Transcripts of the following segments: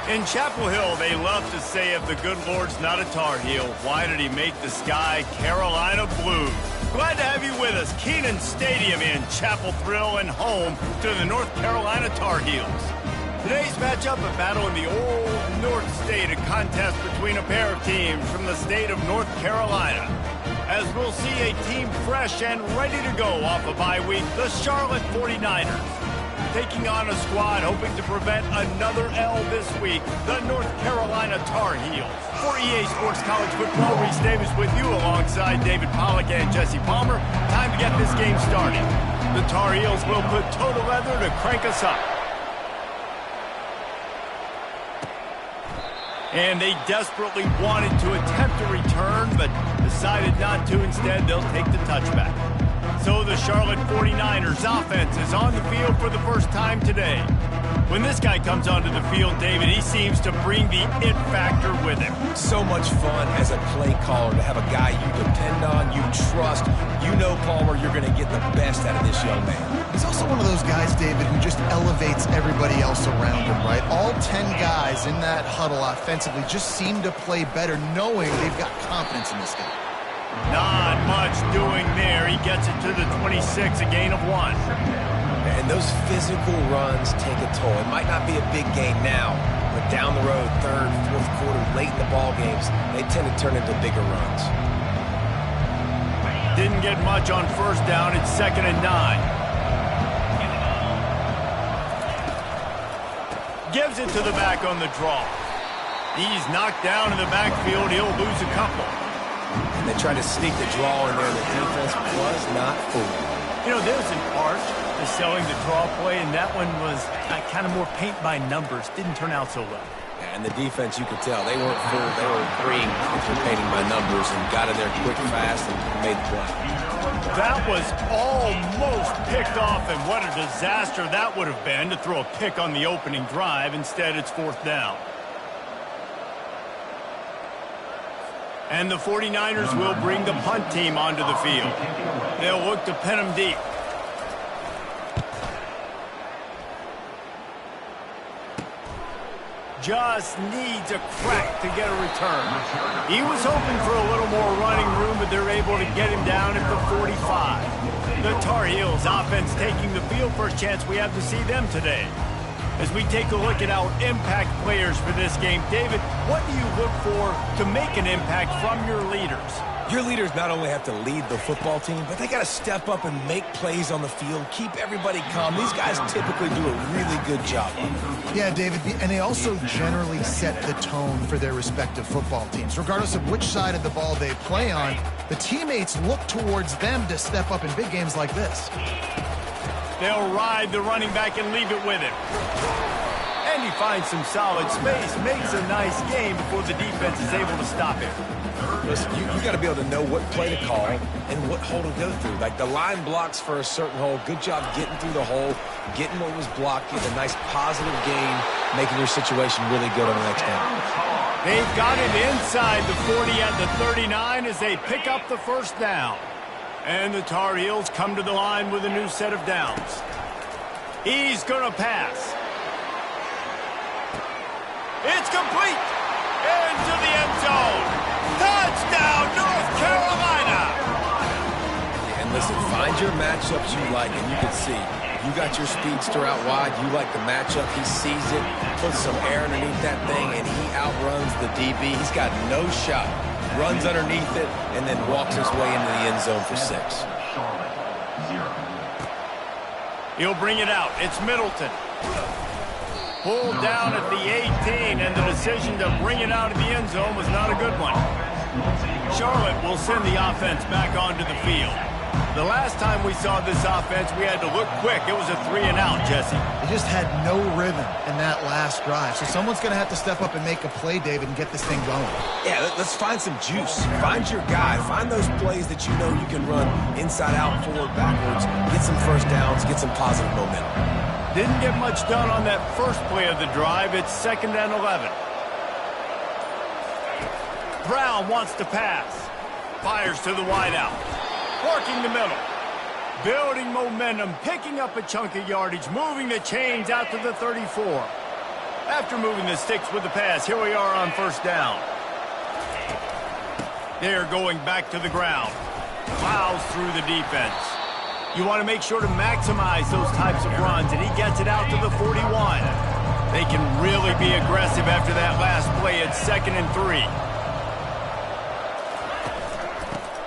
In Chapel Hill, they love to say if the good Lord's not a Tar Heel, why did he make the sky Carolina blue? Glad to have you with us. Kenan Stadium in Chapel Thrill and home to the North Carolina Tar Heels. Today's matchup, a battle in the old North State, a contest between a pair of teams from the state of North Carolina. As we'll see a team fresh and ready to go off a bye week, the Charlotte 49ers. Taking on a squad hoping to prevent another L this week, the North Carolina Tar Heels. For EA Sports College Football, Reese Davis with you alongside David Pollack and Jesse Palmer. Time to get this game started. The Tar Heels will put total leather to crank us up. And they desperately wanted to attempt a return, but decided not to. Instead, they'll take the touchback. So the Charlotte 49ers offense is on the field for the first time today. When this guy comes onto the field, David, he seems to bring the it factor with him. So much fun as a play caller to have a guy you depend on, you trust. You know, Palmer, you're going to get the best out of this young man. He's also one of those guys, David, who just elevates everybody else around him, right? All 10 guys in that huddle offensively just seem to play better knowing they've got confidence in this guy. Not much doing there. He gets it to the 26, a gain of 1. And those physical runs take a toll. It might not be a big gain now, but down the road, third, fourth quarter, late in the ball games, they tend to turn into bigger runs. Didn't get much on first down. It's 2nd and 9. Gives it to the back on the draw. He's knocked down in the backfield. He'll lose a couple. And they tried to sneak the draw in there. The defense was not fooled. You know, there's an art to selling the draw play, and that one was kind of more paint by numbers. Didn't turn out so well. And the defense, you could tell, they weren't fooled. They were agreeing with their painting by numbers and got in there quick, fast, and made the play. That was almost picked off, and what a disaster that would have been to throw a pick on the opening drive. Instead, it's 4th down. And the 49ers will bring the punt team onto the field. They'll look to pin them deep. Just needs a crack to get a return. He was hoping for a little more running room, but they're able to get him down at the 45. The Tar Heels offense taking the field. First chance we have to see them today. As we take a look at our impact players for this game, David, what do you look for to make an impact from your leaders? Your leaders not only have to lead the football team, but they got to step up and make plays on the field, keep everybody calm. These guys typically do a really good job of it. Yeah, David, and they also generally set the tone for their respective football teams. Regardless of which side of the ball they play on, the teammates look towards them to step up in big games like this. They'll ride the running back and leave it with him. And he finds some solid space, makes a nice game before the defense is able to stop him. Listen, you got to be able to know what play to call and what hole to go through. Like the line blocks for a certain hole. Good job getting through the hole, getting what was blocked, getting a nice positive gain, making your situation really good on the next down. They've got it inside the 40 at the 39 as they pick up the first down. And the Tar Heels come to the line with a new set of downs. He's going to pass. It's complete. Into the end zone. Touchdown, North Carolina. And listen, find your matchups you like, and you can see. You got your speedster out wide. You like the matchup. He sees it, puts some air underneath that thing, and he outruns the DB. He's got no shot. Runs underneath it, and then walks his way into the end zone for 6. He'll bring it out. It's Middleton. Pulled down at the 18, and the decision to bring it out of the end zone was not a good one. Charlotte will send the offense back onto the field. The last time we saw this offense, we had to look quick. It was a 3-and-out, Jesse. They just had no rhythm in that last drive. So someone's going to have to step up and make a play, David, and get this thing going. Yeah, let's find some juice. Find your guy. Find those plays that you know you can run inside out, forward, backwards. Get some first downs. Get some positive momentum. Didn't get much done on that first play of the drive. It's 2nd and 11. Brown wants to pass. Fires to the wideout. Working the middle. Building momentum. Picking up a chunk of yardage. Moving the chains out to the 34. After moving the sticks with the pass, here we are on first down. They're going back to the ground. Plows through the defense. You want to make sure to maximize those types of runs, and he gets it out to the 41. They can really be aggressive after that last play at 2nd and 3.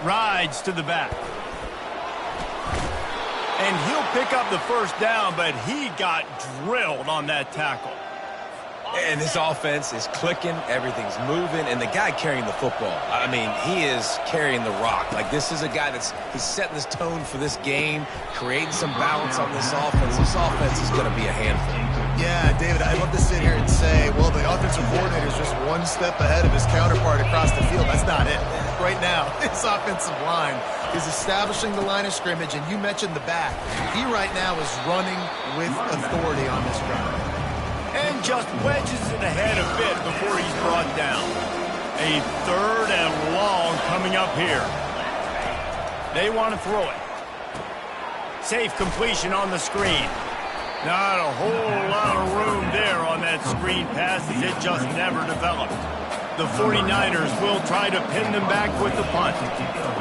Rides to the back. And he'll pick up the first down, but he got drilled on that tackle. And this offense is clicking, everything's moving, and the guy carrying the football, I mean, he is carrying the rock. Like, this is a guy he's setting this tone for this game, creating some balance on this offense. This offense is going to be a handful. Yeah, David, I'd love to sit here and say, well, the offensive coordinator is just one step ahead of his counterpart across the field. That's not it. Right now, this offensive line is establishing the line of scrimmage, and you mentioned the back. He right now is running with authority on this drive. And just wedges it ahead a bit before he's brought down. A 3rd and long coming up here. They want to throw it. Safe completion on the screen. Not a whole lot of room there on that screen pass as it just never developed. The 49ers will try to pin them back with the punt.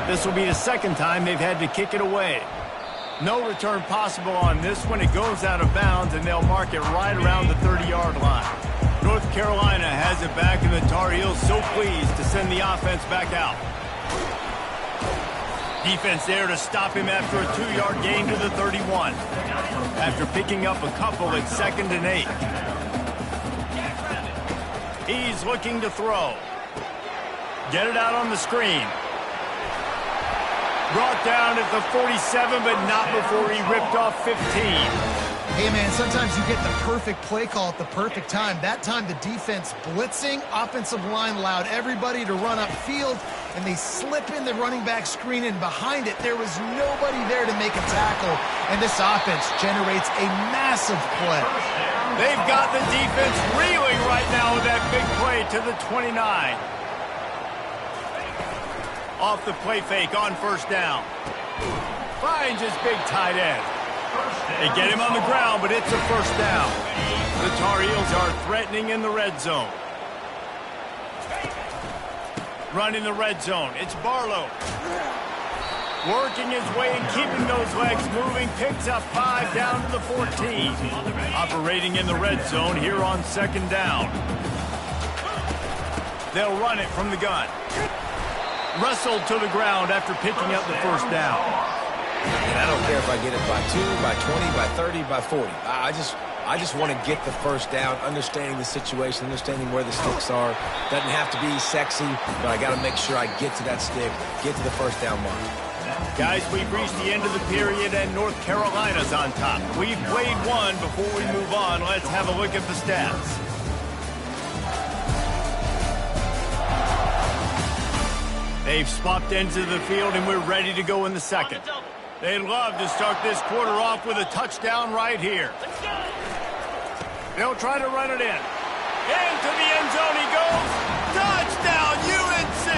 This will be the 2nd time they've had to kick it away. No return possible on this one. It goes out of bounds, and they'll mark it right around the 30-yard line. North Carolina has it back, and the Tar Heels so pleased to send the offense back out. Defense there to stop him after a 2-yard gain to the 31. After picking up a couple at 2nd and 8. He's looking to throw. Get it out on the screen. Brought down at the 47, but not before he ripped off 15. Hey, man, sometimes you get the perfect play call at the perfect time. That time the defense blitzing, offensive line allowed everybody to run upfield, and they slip in the running back screen, and behind it there was nobody there to make a tackle, and this offense generates a massive play. They've got the defense reeling right now with that big play to the 29. Off the play fake on first down. Finds his big tight end. They get him on the ground, but it's a first down. The Tar Heels are threatening in the red zone. Running the red zone. It's Barlow. Working his way and keeping those legs moving. Picks up 5 down to the 14. Operating in the red zone here on 2nd down. They'll run it from the gun. Wrestled to the ground after picking up the first down. And I don't care if I get it by 2, by 20, by 30, by 40. I just want to get the first down, understanding the situation, understanding where the sticks are. Doesn't have to be sexy, but I got to make sure I get to that stick, get to the first down mark. Guys, we've reached the end of the period, and North Carolina's on top. We've played one. Before we move on, let's have a look at the stats. They've swapped ends of the field, and we're ready to go in the 2nd. They'd love to start this quarter off with a touchdown right here. They'll try to run it in. Into the end zone he goes. Touchdown, UNC!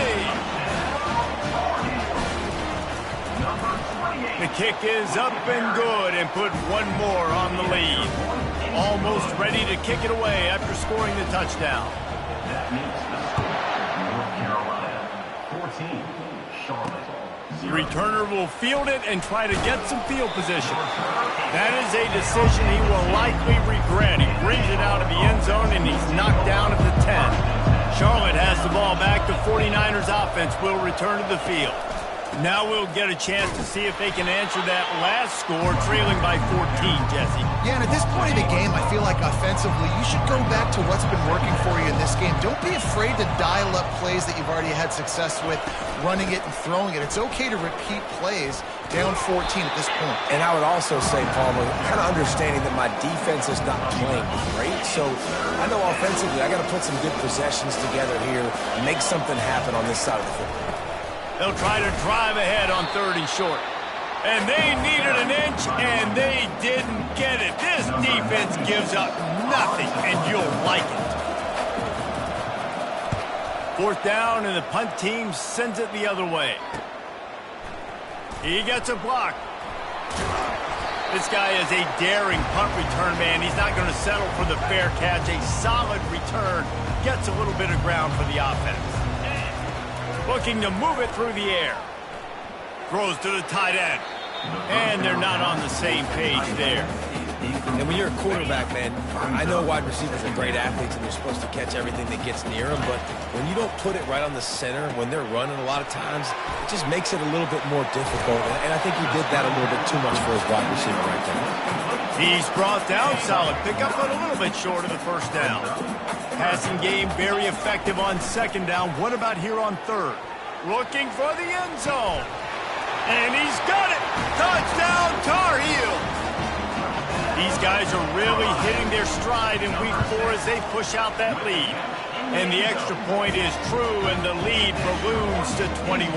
The kick is up and good and put one more on the lead. Almost ready to kick it away after scoring the touchdown. The returner will field it and try to get some field position. That is a decision he will likely regret. He brings it out of the end zone, and he's knocked down at the 10. Charlotte has the ball back. The 49ers offense will return to the field. Now we'll get a chance to see if they can answer that last score, trailing by 14, Jesse. Yeah, and at this point in the game, I feel like offensively, you should go back to what's been working for you in this game. Don't be afraid to dial up plays that you've already had success with, running it and throwing it. It's okay to repeat plays down 14 at this point. And I would also say, Palmer, kind of understanding that my defense is not playing great. So I know offensively I got to put some good possessions together here and make something happen on this side of the football. They'll try to drive ahead on 3rd and short. And they needed an inch, and they didn't get it. This defense gives up nothing, and you'll like it. 4th down, and the punt team sends it the other way. He gets a block. This guy is a daring punt return man. He's not going to settle for the fair catch. A solid return gets a little bit of ground for the offense. Looking to move it through the air. Throws to the tight end. And they're not on the same page there. And when you're a quarterback, man, I know wide receivers are great athletes and they're supposed to catch everything that gets near them, but when you don't put it right on the center, when they're running a lot of times, it just makes it a little bit more difficult. And I think he did that a little bit too much for his wide receiver right there. He's brought down. Solid pickup, but a little bit short of the first down. Passing game very effective on second down. What about here on third? Looking for the end zone. And he's got it. Touchdown, Tar Heels. These guys are really hitting their stride in week 4 as they push out that lead. And the extra point is true, and the lead balloons to 21.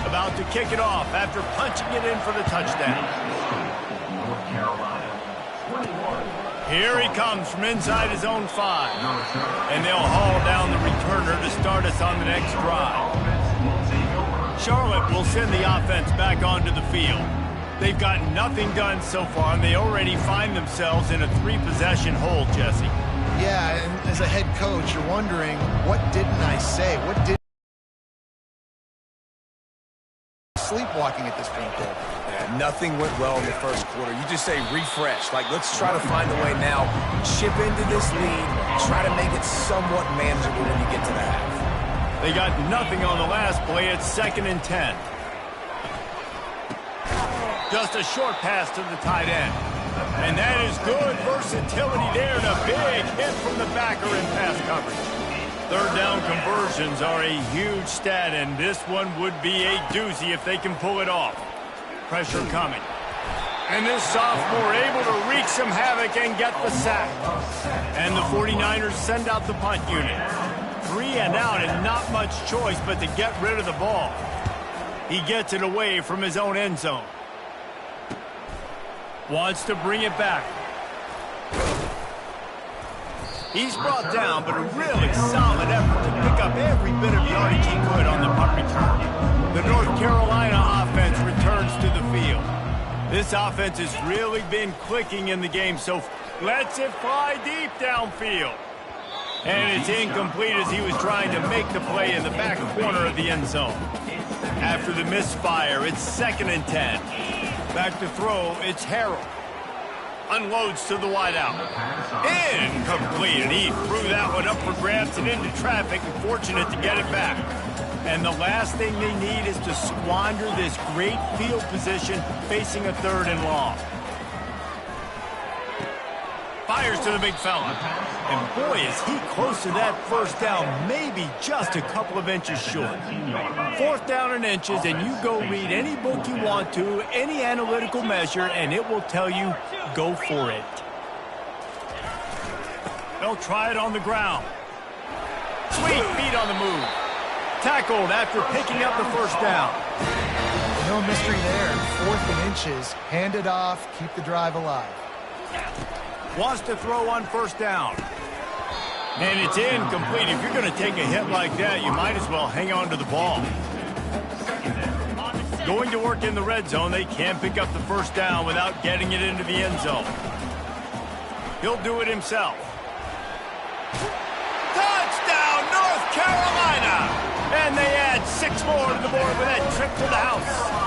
About to kick it off after punching it in for the touchdown. Here he comes from inside his own 5. And they'll haul down the returner to start us on the next drive. Charlotte will send the offense back onto the field. They've got nothing done so far, and they already find themselves in a 3-possession hole, Jesse. Yeah, and as a head coach, you're wondering, what didn't I say? What did sleepwalking at this point, though? Yeah, nothing went well in the first quarter. You just say refresh. Like, let's try to find a way now. Chip into this lead. Try to make it somewhat manageable when you get to the half. They got nothing on the last play. It's 2nd and 10. Just a short pass to the tight end. And that is good versatility there, and a big hit from the backer in pass coverage. Third down conversions are a huge stat, and this one would be a doozy if they can pull it off. Pressure coming. And this sophomore able to wreak some havoc and get the sack. And the 49ers send out the punt unit. 3 and out, and not much choice but to get rid of the ball. He gets it away from his own end zone. Wants to bring it back. He's brought down, but a really solid effort to pick up every bit of yardage he could on the punt return. The North Carolina offense returns to the field. This offense has really been clicking in the game, so lets it fly deep downfield. And it's incomplete as he was trying to make the play in the back corner of the end zone. After the misfire, it's 2nd and 10. Back to throw, it's Harrell. Unloads to the wideout. Incomplete, and he threw that one up for grabs and into traffic, and fortunate to get it back. And the last thing they need is to squander this great field position facing a 3rd and long. Fires to the big fella. And boy, is he close to that first down, maybe just a couple of inches short. 4th down and inches, and you go read any book you want to, any analytical measure, and it will tell you, go for it. They'll try it on the ground. Sweet feet on the move. Tackled after picking up the first down. No mystery there. 4th and inches. Hand it off. Keep the drive alive. Wants to throw on first down. And it's incomplete. If you're going to take a hit like that, you might as well hang on to the ball. Going to work in the red zone. They can't pick up the first down without getting it into the end zone. He'll do it himself. Touchdown, North Carolina! And they add 6 more to the board with that trip to the house.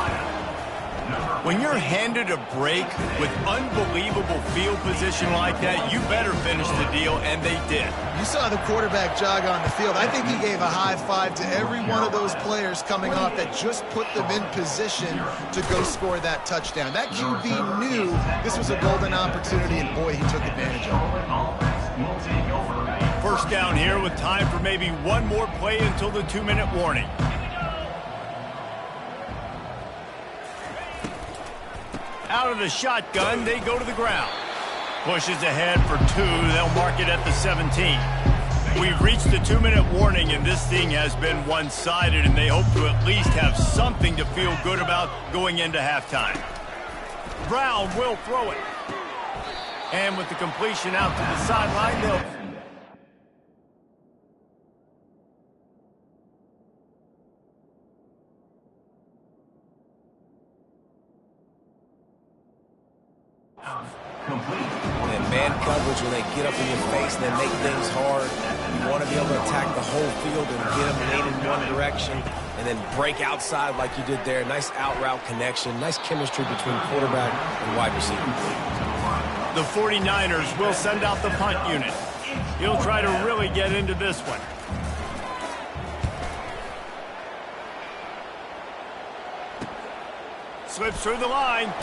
When you're handed a break with unbelievable field position like that, you better finish the deal, and they did. You saw the quarterback jog on the field. I think he gave a high five to every one of those players coming off that just put them in position to go score that touchdown. That QB knew this was a golden opportunity, and boy, he took advantage of it. First down here with time for maybe one more play until the 2-minute warning. Out of the shotgun, they go to the ground. Pushes ahead for 2. They'll mark it at the 17. We've reached the 2-minute warning, and this thing has been one-sided, and they hope to at least have something to feel good about going into halftime. Brown will throw it. And with the completion out to the sideline, they'll... And man coverage, when they get up in your face and they make things hard, you want to be able to attack the whole field and get them leaning in one direction and then break outside like you did there. Nice out route connection, nice chemistry between quarterback and wide receiver. The 49ers will send out the punt unit. He'll try to really get into this one. Slips through the line.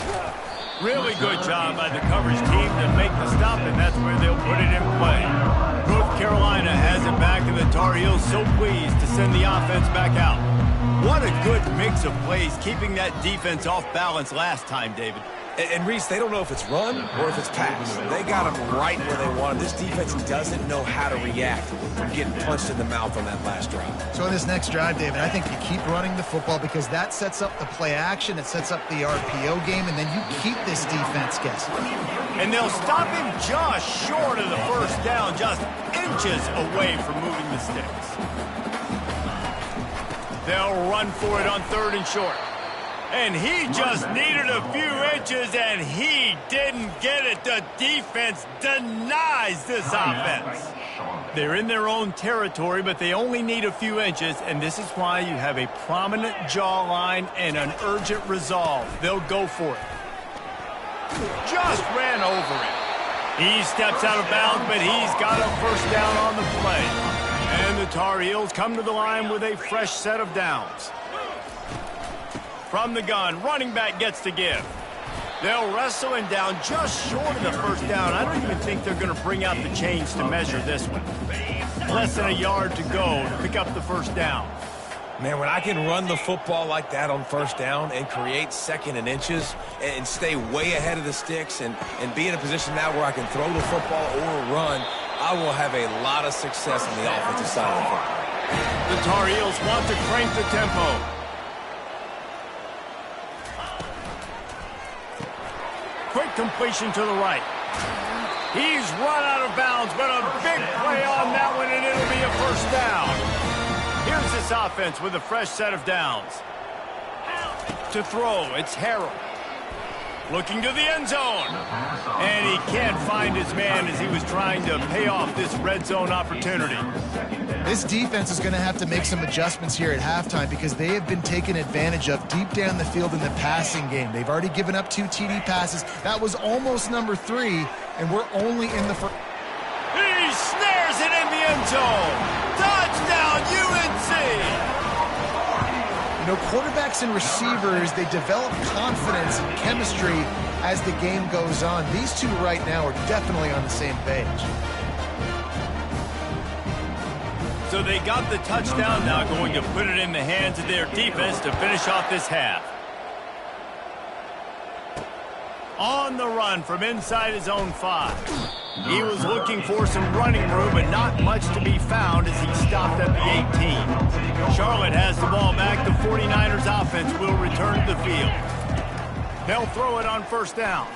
Really good job by the coverage team to make the stop, and that's where they'll put it in play. North Carolina has it back, and the Tar Heels so pleased to send the offense back out. What a good mix of plays, keeping that defense off balance last time, David. And Reese, they don't know if it's run or if it's pass. They got them right where they want them. This defense doesn't know how to react from getting punched in the mouth on that last drive. So in this next drive, David, I think you keep running the football because that sets up the play action, it sets up the RPO game, and then you keep this defense guessing. And they'll stop him just short of the first down, just inches away from moving the sticks. They'll run for it on 3rd and short. And he just needed a few inches, and he didn't get it. The defense denies this offense. They're in their own territory, but they only need a few inches, and this is why you have a prominent jawline and an urgent resolve. They'll go for it. Just ran over it. He steps out of bounds, but he's got a first down on the play. And the Tar Heels come to the line with a fresh set of downs. From the gun, running back gets to give. They'll wrestle him down just short of the first down. I don't even think they're going to bring out the chains to measure this one. Less than a yard to go to pick up the first down. Man, when I can run the football like that on first down and create 2nd and inches and stay way ahead of the sticks and be in a position now where I can throw the football or run, I will have a lot of success on the offensive side of the football. The Tar Heels want to crank the tempo. Quick completion to the right. He's run out of bounds, but a big play on that one, and it'll be a first down. Here's this offense with a fresh set of downs. To throw, it's Harrell. Looking to the end zone. And he can't find his man as he was trying to pay off this red zone opportunity. This defense is going to have to make some adjustments here at halftime because they have been taken advantage of deep down the field in the passing game. They've already given up 2 TD passes. That was almost number 3, and we're only in the first. He snares it in the end zone. Touchdown, UNC! You know, quarterbacks and receivers, they develop confidence and chemistry as the game goes on. These two right now are definitely on the same page. So they got the touchdown, now going to put it in the hands of their defense to finish off this half. On the run from inside his own 5. He was looking for some running room, but not much to be found as he stopped at the 18. Charlotte has the ball back. The 49ers offense will return to the field. They'll throw it on first down.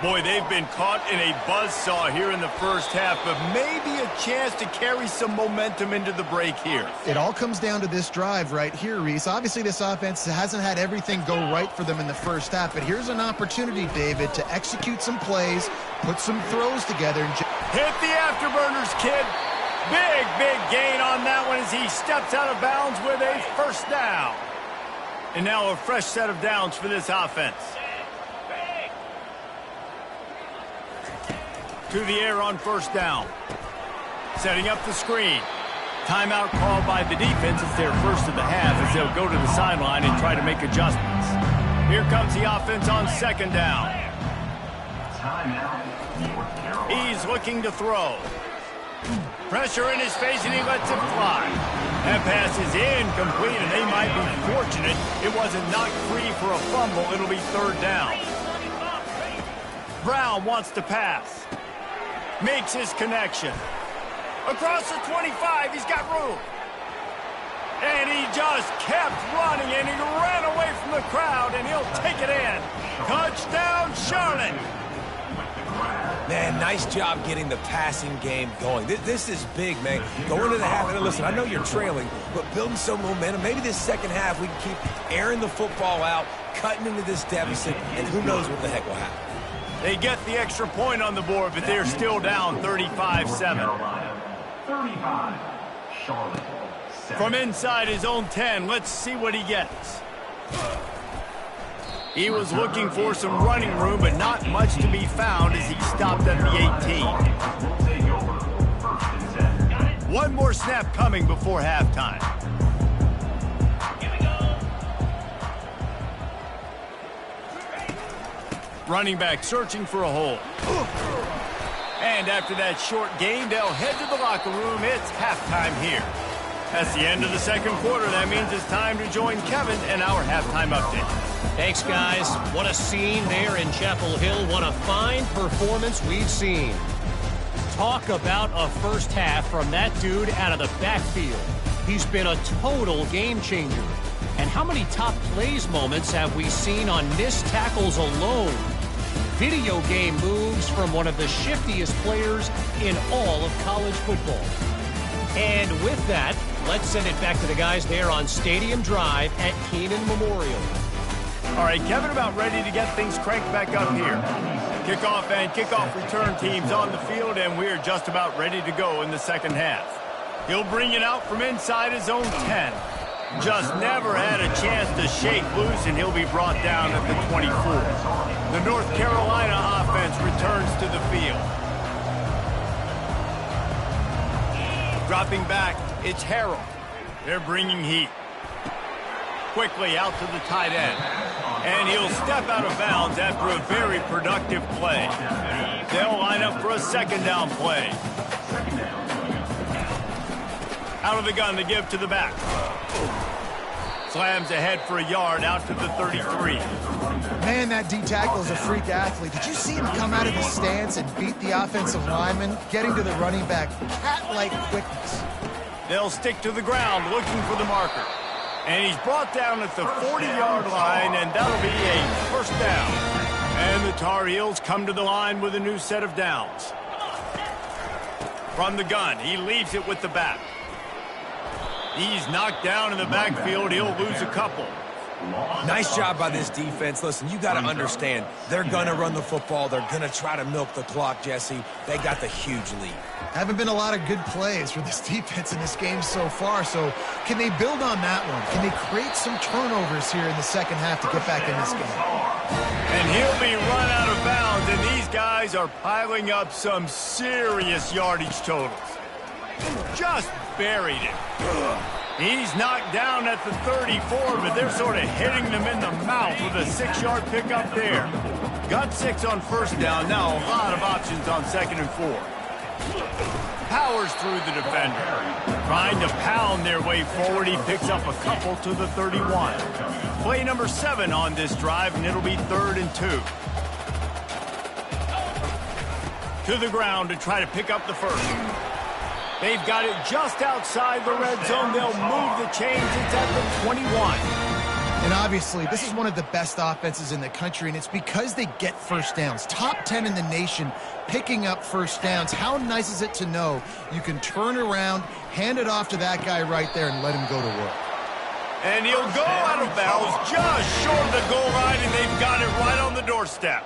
Boy, they've been caught in a buzzsaw here in the first half, but maybe a chance to carry some momentum into the break here. It all comes down to this drive right here, Reese. Obviously, this offense hasn't had everything go right for them in the first half, but here's an opportunity, David, to execute some plays, put some throws together. And hit the afterburners, kid. Big gain on that one as he steps out of bounds with a first down. And now a fresh set of downs for this offense. To the air on first down. Setting up the screen. Timeout called by the defense. It's their first of the half as they'll go to the sideline and try to make adjustments. Here comes the offense on second down. He's looking to throw. Pressure in his face and he lets it fly. That pass is incomplete and they might be fortunate it wasn't knocked free for a fumble. It'll be third down. Brown wants to pass. Makes his connection. Across the 25, he's got room. And he just kept running, and he ran away from the crowd, and he'll take it in. Touchdown, Charlotte. Man, nice job getting the passing game going. This is big, man. Going to the half, and listen, I know you're trailing, but building some momentum. Maybe this second half we can keep airing the football out, cutting into this deficit, and who knows what the heck will happen. They get the extra point on the board, but they're still down 35-7. From inside his own 10, let's see what he gets. He was looking for some running room, but not much to be found as he stopped at the 18. One more snap coming before halftime. Running back searching for a hole. And after that short gain, they'll head to the locker room. It's halftime here. That's the end of the second quarter. That means it's time to join Kevin in our halftime update. Thanks, guys. What a scene there in Chapel Hill. What a fine performance we've seen. Talk about a first half from that dude out of the backfield. He's been a total game changer. And how many top plays moments have we seen on missed tackles alone? Video game moves from one of the shiftiest players in all of college football. And with that, let's send it back to the guys there on Stadium Drive at Keenan Memorial. All right, Kevin, about ready to get things cranked back up here. Kickoff and kickoff return teams on the field, and we're just about ready to go in the second half. He'll bring it out from inside his own 10. Just never had a chance to shake loose, and he'll be brought down at the 24. The North Carolina offense returns to the field. Dropping back, it's Harrell. They're bringing heat. Quickly out to the tight end. And he'll step out of bounds after a very productive play. They'll line up for a second down play. Out of the gun to give to the back. Slams ahead for a yard out to the 33. Man, that D tackle is a freak athlete. Did you see him come out of the stance and beat the offensive lineman, getting to the running back? Cat-like quickness. They'll stick to the ground looking for the marker. And he's brought down at the 40-yard line, and that'll be a first down. And the Tar Heels come to the line with a new set of downs. From the gun, he leaves it with the back. He's knocked down in the backfield. He'll lose a couple. Nice job by this defense. Listen, you got to understand, they're going to run the football. They're going to try to milk the clock, Jesse. They got the huge lead. Haven't been a lot of good plays for this defense in this game so far, so can they build on that one? Can they create some turnovers here in the second half to get back in this game? And he'll be run out of bounds, and these guys are piling up some serious yardage totals. Just buried it. He's knocked down at the 34, but they're sort of hitting them in the mouth with a 6-yard pickup there. Got 6 on first down. Now a lot of options on second and 4. Powers through the defender. Trying to pound their way forward. He picks up a couple to the 31. Play number 7 on this drive, and it'll be 3rd and 2. To the ground to try to pick up the first. They've got it just outside the red zone. They'll move the chains. It's at the 21. And obviously, this is one of the best offenses in the country, and it's because they get first downs. Top 10 in the nation picking up first downs. How nice is it to know you can turn around, hand it off to that guy right there, and let him go to work. And he'll go out of bounds just short of the goal line, and they've got it right on the doorstep.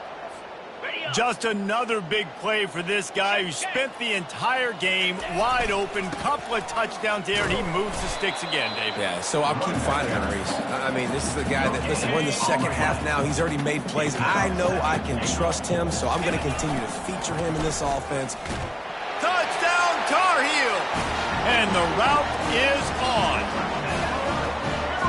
Just another big play for this guy who spent the entire game wide open, couple of touchdowns there, and he moves the sticks again, David. Yeah, so I'll keep finding him, Reese. I mean, this is the guy that, listen, we're in the second half now. He's already made plays. I know I can trust him, so I'm going to continue to feature him in this offense. Touchdown, Tar Heel! And the route is on.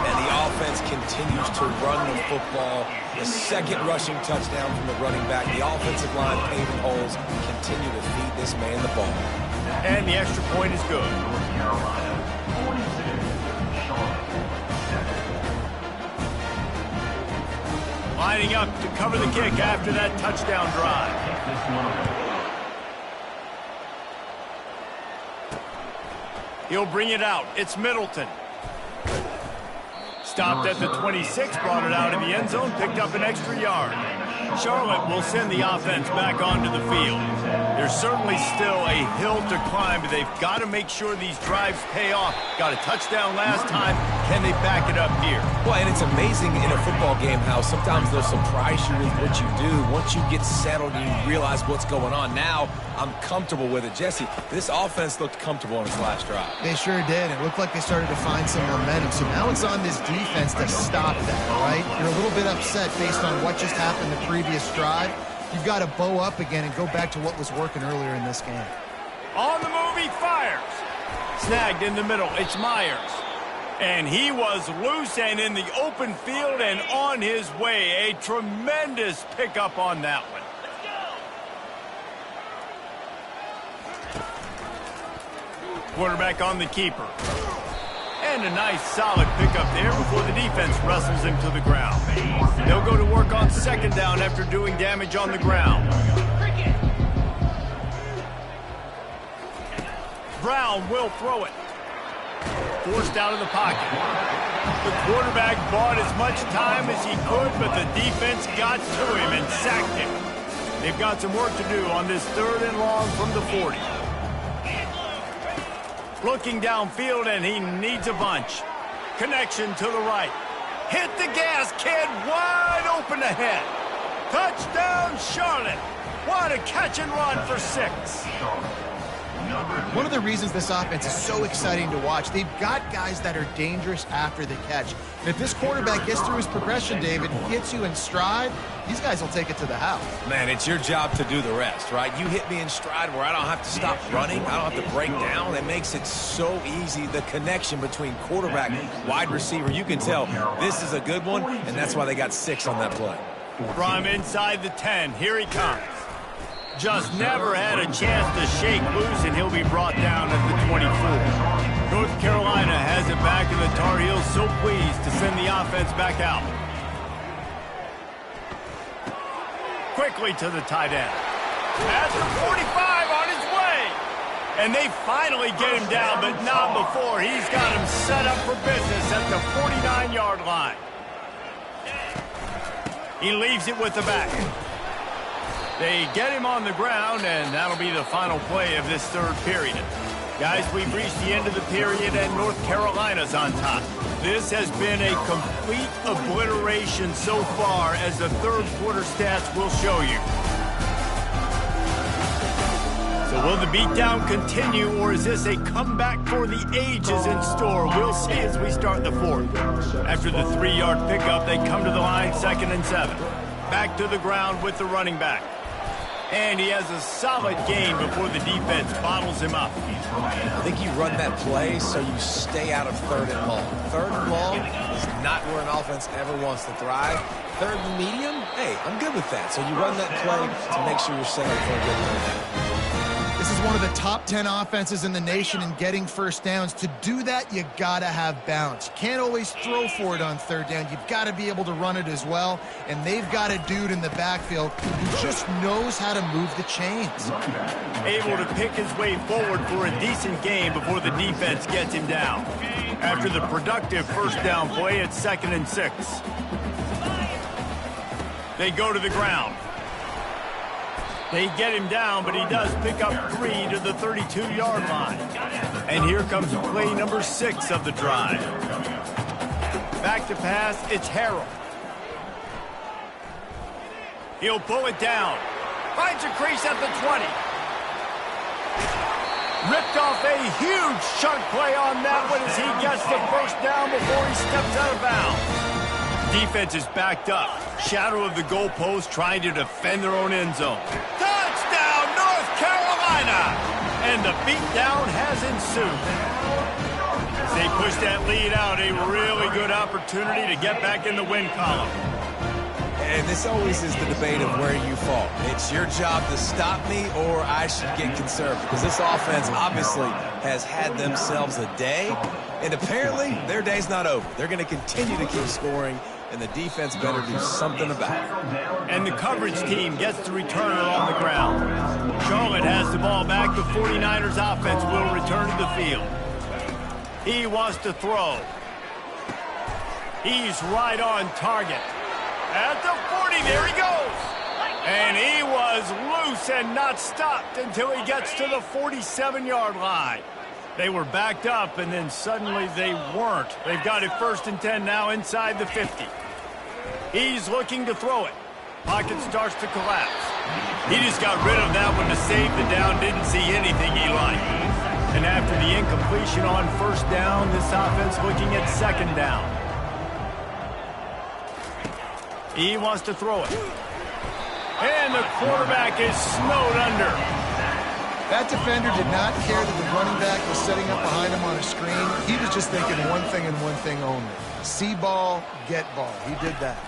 And the offense continues to run the football. The second rushing touchdown from the running back. The offensive line paving holes. Continue to feed this man the ball. And the extra point is good. Lining up to cover the kick after that touchdown drive. He'll bring it out. It's Middleton. Stopped at the 26, brought it out in the end zone, picked up an extra yard. Charlotte will send the offense back onto the field. There's certainly still a hill to climb, but they've got to make sure these drives pay off. Got a touchdown last time. Can they back it up here? Well, and it's amazing in a football game how sometimes they'll surprise you with what you do. Once you get settled and you realize what's going on, now I'm comfortable with it. Jesse, this offense looked comfortable on its last drive. They sure did. It looked like they started to find some momentum. So now it's on this defense to stop that, all right? You're a little bit upset based on what just happened the previous drive. You've got to bow up again and go back to what was working earlier in this game. On the move, he fires. Snagged in the middle, it's Myers. And he was loose and in the open field and on his way. A tremendous pickup on that one. Quarterback on the keeper. And a nice solid pickup there before the defense wrestles him to the ground. They'll go to work on second down after doing damage on the ground. Brown will throw it. Forced out of the pocket. The quarterback bought as much time as he could, but the defense got to him and sacked him. They've got some work to do on this 3rd and long from the 40. Looking downfield, and he needs a bunch. Connection to the right. Hit the gas, kid. Wide open ahead. Touchdown, Charlotte. What a catch and run for 6. One of the reasons this offense is so exciting to watch, they've got guys that are dangerous after the catch. And if this quarterback gets through his progression, David, gets you in stride, these guys will take it to the house. Man, it's your job to do the rest, right? You hit me in stride where I don't have to stop running. I don't have to break down. It makes it so easy. The connection between quarterback, wide receiver, you can tell this is a good one, and that's why they got 6 on that play. From inside the 10, here he comes. Just never had a chance to shake loose, and he'll be brought down at the 24. North Carolina has it back, and the Tar Heels so pleased to send the offense back out. Quickly to the tight end. At the 45 on his way. And they finally get him down, but not before. He's got him set up for business at the 49-yard line. He leaves it with the back. They get him on the ground, and that'll be the final play of this 3rd period. Guys, we've reached the end of the period, and North Carolina's on top. This has been a complete obliteration so far, as the 3rd quarter stats will show you. So will the beatdown continue, or is this a comeback for the ages in store? We'll see as we start the 4th. After the 3-yard pickup, they come to the line, 2nd and 7. Back to the ground with the running back. And he has a solid gain before the defense bottles him up. I think you run that play so you stay out of 3rd and long. 3rd and long is not where an offense ever wants to thrive. 3rd and medium, hey, I'm good with that. So you run that play to make sure you're set up for a good 3rd down. This is one of the top 10 offenses in the nation in getting first downs. To do that, you got to have balance. You can't always throw for it on 3rd down. You've got to be able to run it as well. And they've got a dude in the backfield who just knows how to move the chains. Able to pick his way forward for a decent game before the defense gets him down. After the productive 1st down play, it's 2nd and 6. They go to the ground. They get him down, but he does pick up 3 to the 32-yard line. And here comes play number 6 of the drive. Back to pass, it's Harrell. He'll pull it down. Finds a crease at the 20. Ripped off a huge chunk play on that one as he gets the 1st down before he steps out of bounds. Defense is backed up. Shadow of the goalpost trying to defend their own end zone. Touchdown, North Carolina! And the beatdown has ensued. As they push that lead out, a really good opportunity to get back in the win column. And this always is the debate of where you fall. It's your job to stop me, or I should get conservative. Because this offense obviously has had themselves a day, and apparently their day's not over. They're going to continue to keep scoring, and the defense better do something about it. And the coverage team gets the returner on the ground. Charlotte has the ball back. The 49ers offense will return to the field. He wants to throw. He's right on target. At the 40, there he goes. And he was loose and not stopped until he gets to the 47-yard line. They were backed up, and then suddenly they weren't. They've got it 1st and 10 now inside the 50. He's looking to throw it. Pocket starts to collapse. He just got rid of that one to save the down. Didn't see anything he liked. And after the incompletion on 1st down, this offense looking at 2nd down. He wants to throw it. And the quarterback is snowed under. That defender did not care that the running back was setting up behind him on a screen. He was just thinking one thing and one thing only. See ball, get ball. He did that.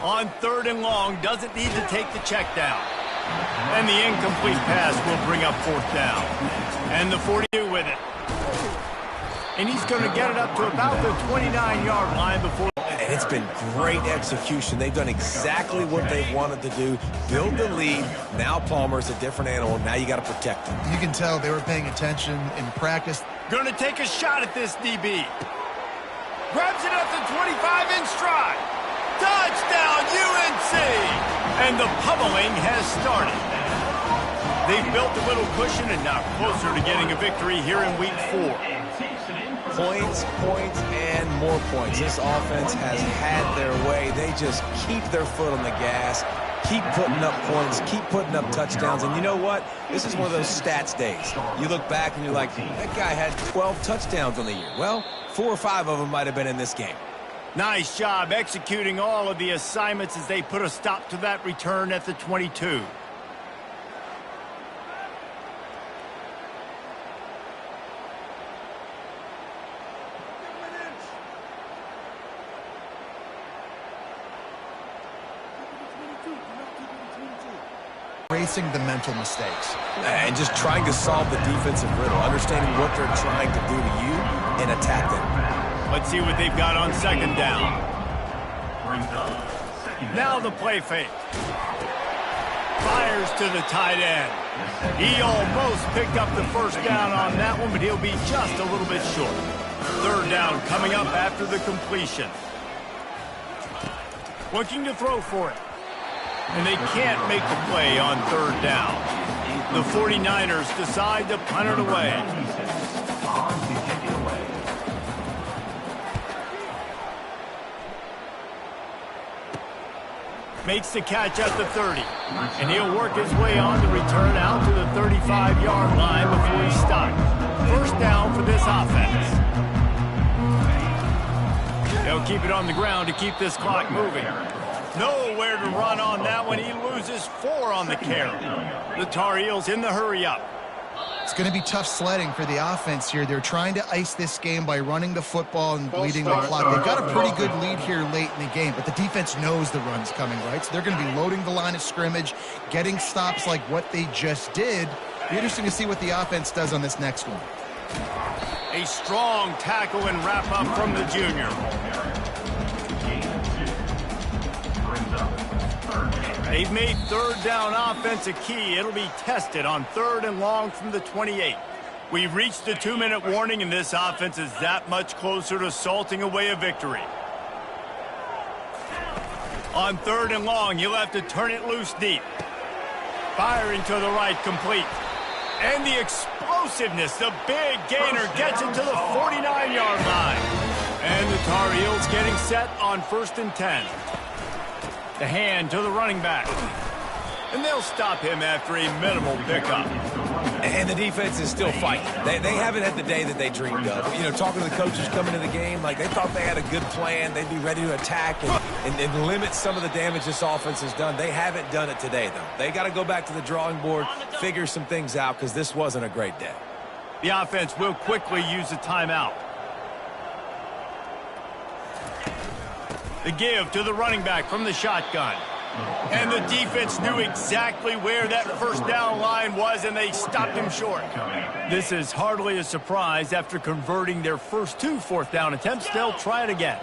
On 3rd and long, doesn't need to take the check down. And the incomplete pass will bring up 4th down. And the 42 with it. And he's going to get it up to about the 29-yard line before. And it's been great execution. They've done exactly what they've wanted to do. Build the lead. Now Palmer's a different animal. Now you got to protect him. You can tell they were paying attention in practice. Going to take a shot at this DB. Grabs it at the 25 in stride. Touchdown, UNC! And the pummeling has started. They've built a little cushion and now closer to getting a victory here in week 4. Points, points, and more points. This offense has had their way. They just keep their foot on the gas, keep putting up points, keep putting up touchdowns. And you know what? This is one of those stats days. You look back and you're like, that guy had 12 touchdowns on the year. Well, 4 or 5 of them might have been in this game. Nice job executing all of the assignments as they put a stop to that return at the 22. Erasing the mental mistakes. And just trying to solve the defensive riddle, understanding what they're trying to do to you and attack them. Let's see what they've got on 2nd down. Now the play fake. Fires to the tight end. He almost picked up the 1st down on that one, but he'll be just a little bit short. 3rd down coming up after the completion. Looking to throw for it. And they can't make the play on 3rd down. The 49ers decide to punt it away. Makes the catch at the 30. And he'll work his way on the return out to the 35-yard line before he's stopped. 1st down for this offense. They'll keep it on the ground to keep this clock moving. Nowhere to run on that one. He loses 4 on the carry. The Tar Heels in the hurry-up. It's going to be tough sledding for the offense here. They're trying to ice this game by running the football and bleeding the clock. They've got a pretty good lead here late in the game, but the defense knows the run's coming, right? So they're going to be loading the line of scrimmage, getting stops like what they just did. Be interesting to see what the offense does on this next one. A strong tackle and wrap-up from the junior. They've made 3rd down offense a key. It'll be tested on 3rd and long from the 28. We've reached the 2-minute warning, and this offense is that much closer to salting away a victory. On 3rd and long, you'll have to turn it loose deep. Firing to the right, complete. And the explosiveness, the big gainer gets it to the 49-yard line. And the Tar Heels getting set on 1st and 10. The hand to the running back. And they'll stop him after a minimal pickup. And the defense is still fighting. They haven't had the day that they dreamed of. You know, talking to the coaches coming to the game, like they thought they had a good plan. They'd be ready to attack and limit some of the damage this offense has done. They haven't done it today, though. They got to go back to the drawing board, figure some things out, because this wasn't a great day. The offense will quickly use a timeout. The give to the running back from the shotgun. And the defense knew exactly where that 1st down line was, and they stopped him short. This is hardly a surprise. After converting their first 2 4th down attempts, they'll try it again.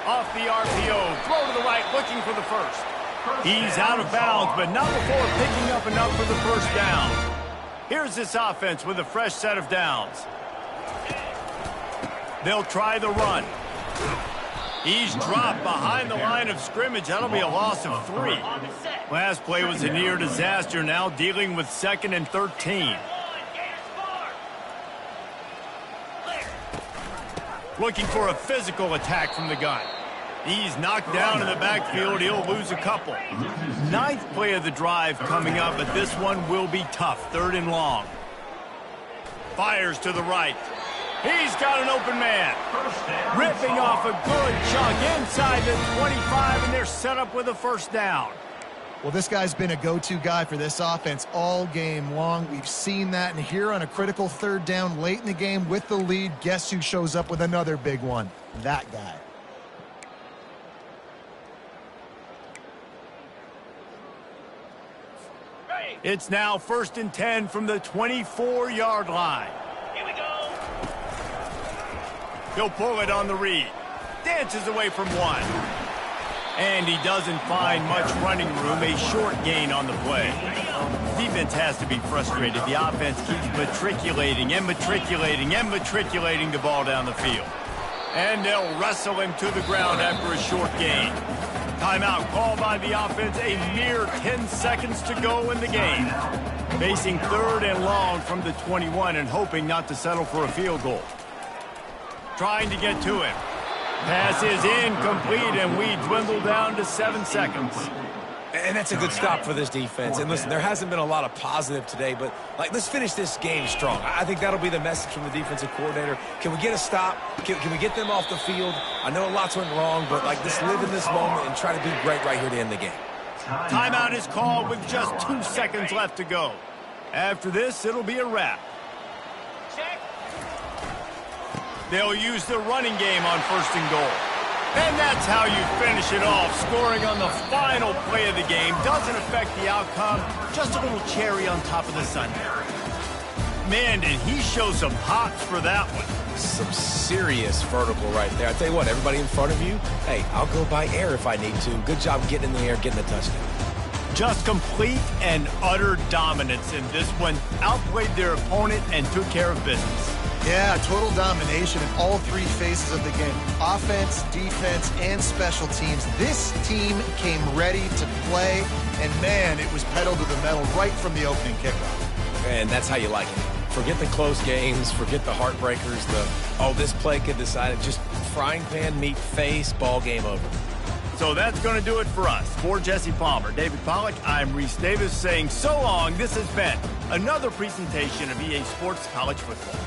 Off the RPO, throw to the right, looking for the 1st. He's out of bounds, but not before picking up enough for the 1st down. Here's this offense with a fresh set of downs. They'll try the run. He's dropped behind the line of scrimmage. That'll be a loss of 3. Last play was a near disaster, now dealing with 2nd and 13. Looking for a physical attack from the gun. He's knocked down in the backfield. He'll lose a couple. 9th play of the drive coming up, but this one will be tough. 3rd and long. Fires to the right. He's got an open man. Ripping off a good chunk inside the 25, and they're set up with a first down. Well, this guy's been a go-to guy for this offense all game long. We've seen that, and here on a critical 3rd down late in the game with the lead, guess who shows up with another big one? That guy. It's now 1st and 10 from the 24-yard line. Here we go. He'll pull it on the read. Dances away from 1. And he doesn't find much running room. A short gain on the play. Defense has to be frustrated. The offense keeps matriculating and matriculating and matriculating the ball down the field. And they'll wrestle him to the ground after a short gain. Timeout called by the offense. A mere 10 seconds to go in the game. Facing 3rd and long from the 21 and hoping not to settle for a field goal. Trying to get to him. Pass is incomplete, and we dwindle down to 7 seconds. And that's a good stop for this defense. And listen, there hasn't been a lot of positive today, but let's finish this game strong. I think that'll be the message from the defensive coordinator. Can we get a stop? Can we get them off the field? I know lots went wrong, but let's live in this moment and try to be great right here to end the game. Timeout is called with just 2 seconds left to go. After this, it'll be a wrap. Check. They'll use the running game on 1st and goal. And that's how you finish it off. Scoring on the final play of the game doesn't affect the outcome. Just a little cherry on top of the sundae. Man, did he show some hops for that one. Some serious vertical right there. I tell you what, everybody in front of you, hey, I'll go by air if I need to. Good job getting in the air, getting the touchdown. Just complete and utter dominance in this one. Outplayed their opponent and took care of business. Yeah, total domination in all 3 phases of the game. Offense, defense, and special teams. This team came ready to play, and man, it was pedal to the metal right from the opening kickoff. And that's how you like it. Forget the close games, forget the heartbreakers, this play could decide it. Just frying pan, meat face, ball game over. So that's going to do it for us. For Jesse Palmer, David Pollack, I'm Reese Davis saying so long. This has been another presentation of EA Sports College Football.